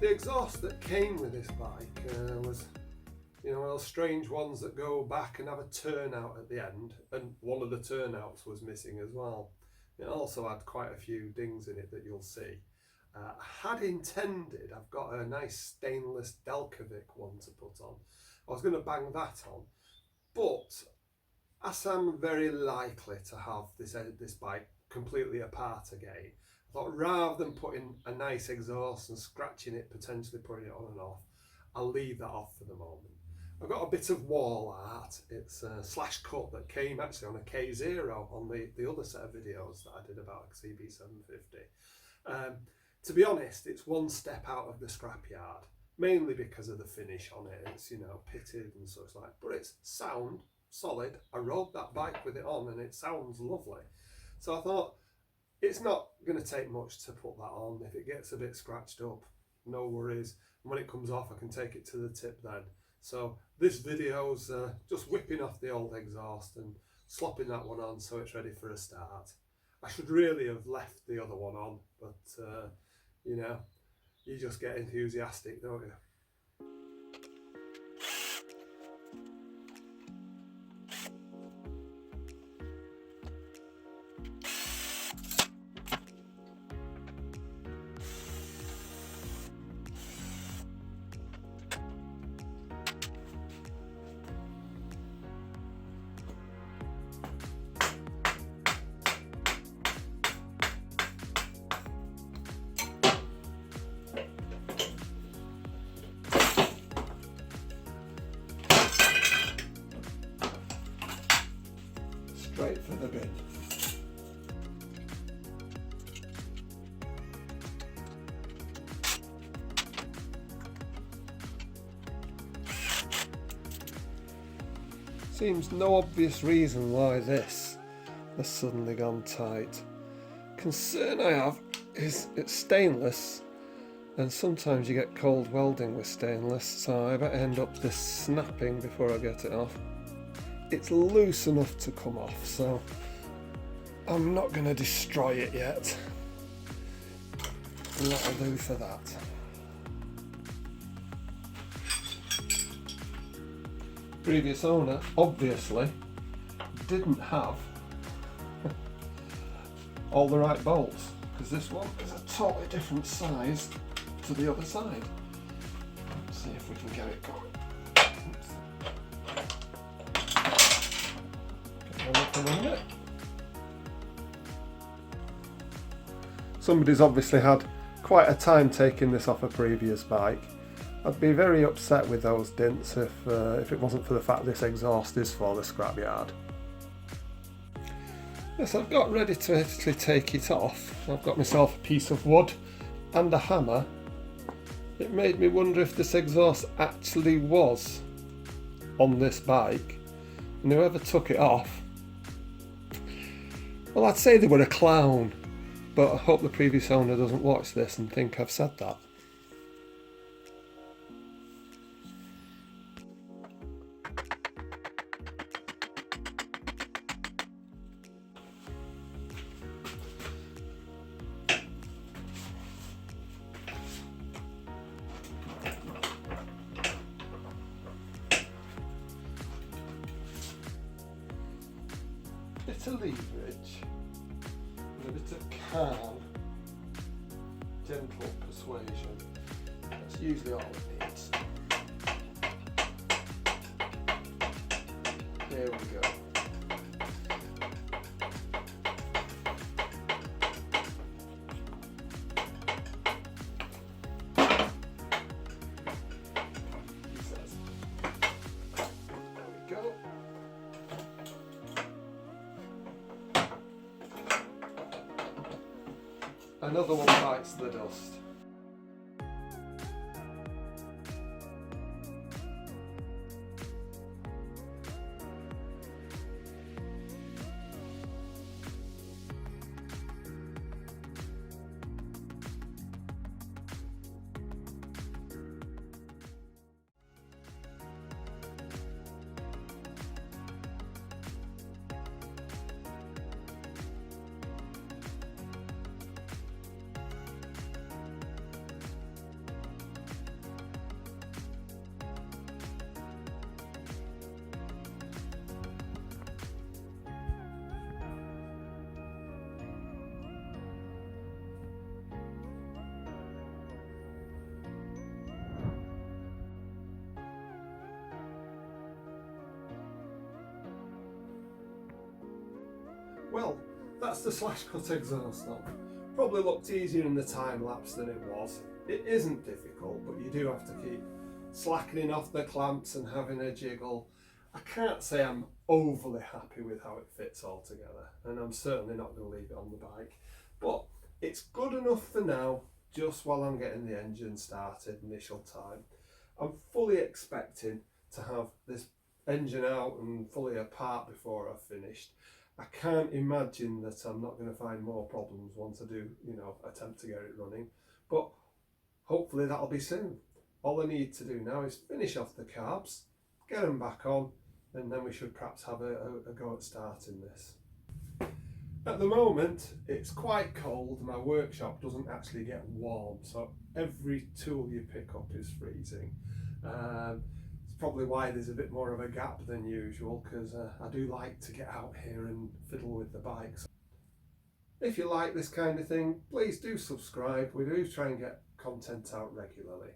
The exhaust that came with this bike was, you know, one of those strange ones that go back and have a turnout at the end, and one of the turnouts was missing as well. It also had quite a few dings in it that you'll see. I had intended, I've got a nice stainless Delkevic one to put on. I was going to bang that on, but as I'm very likely to have this bike completely apart again, I thought rather than putting a nice exhaust and scratching it, potentially putting it on and off, I'll leave that off for the moment. I've got a bit of wall art. It's a slash cut that came actually on a K0 on the other set of videos that I did about a CB750. To be honest, it's one step out of the scrapyard, mainly because of the finish on it. It's, you know, pitted and such like, but it's sound, solid. I rode that bike with it on and it sounds lovely. So I thought, it's not going to take much to put that on. If it gets a bit scratched up, no worries. And when it comes off, I can take it to the tip then. So this video's just whipping off the old exhaust and slopping that one on so it's ready for a start. I should really have left the other one on, but you know, you just get enthusiastic, don't you? Straight for the bin. Seems no obvious reason why this has suddenly gone tight. Concern I have is it's stainless, and sometimes you get cold welding with stainless, so I better end up this snapping before I get it off. It's loose enough to come off, so I'm not going to destroy it yet. And that'll do for that. Previous owner obviously didn't have all the right bolts, because this one is a totally different size to the other side. Let's see if we can get it going. Somebody's obviously had quite a time taking this off a previous bike. I'd be very upset with those dints if it wasn't for the fact this exhaust is for the scrapyard. Yes, I've got ready to actually take it off. I've got myself a piece of wood and a hammer. It made me wonder if this exhaust actually was on this bike, and whoever took it off, well, I'd say they were a clown, but I hope the previous owner doesn't watch this and think I've said that. Bit of leverage and a bit of calm, gentle persuasion. That's usually all it needs. Here we go. Another one bites the dust. Well, that's the slash cut exhaust on. Probably looked easier in the time lapse than it was. It isn't difficult, but you do have to keep slackening off the clamps and having a jiggle. I can't say I'm overly happy with how it fits all together, and I'm certainly not going to leave it on the bike, but it's good enough for now, just while I'm getting the engine started initial time. I'm fully expecting to have this engine out and fully apart before I've finished. I can't imagine that I'm not going to find more problems once I do, attempt to get it running, but hopefully that'll be soon. All I need to do now is finish off the carbs, get them back on, and then we should perhaps have a go at starting this. At the moment, it's quite cold. My workshop doesn't actually get warm, so every tool you pick up is freezing. It's probably why there's a bit more of a gap than usual, because I do like to get out here and fiddle with the bikes. If you like this kind of thing, please do subscribe. We do try and get content out regularly.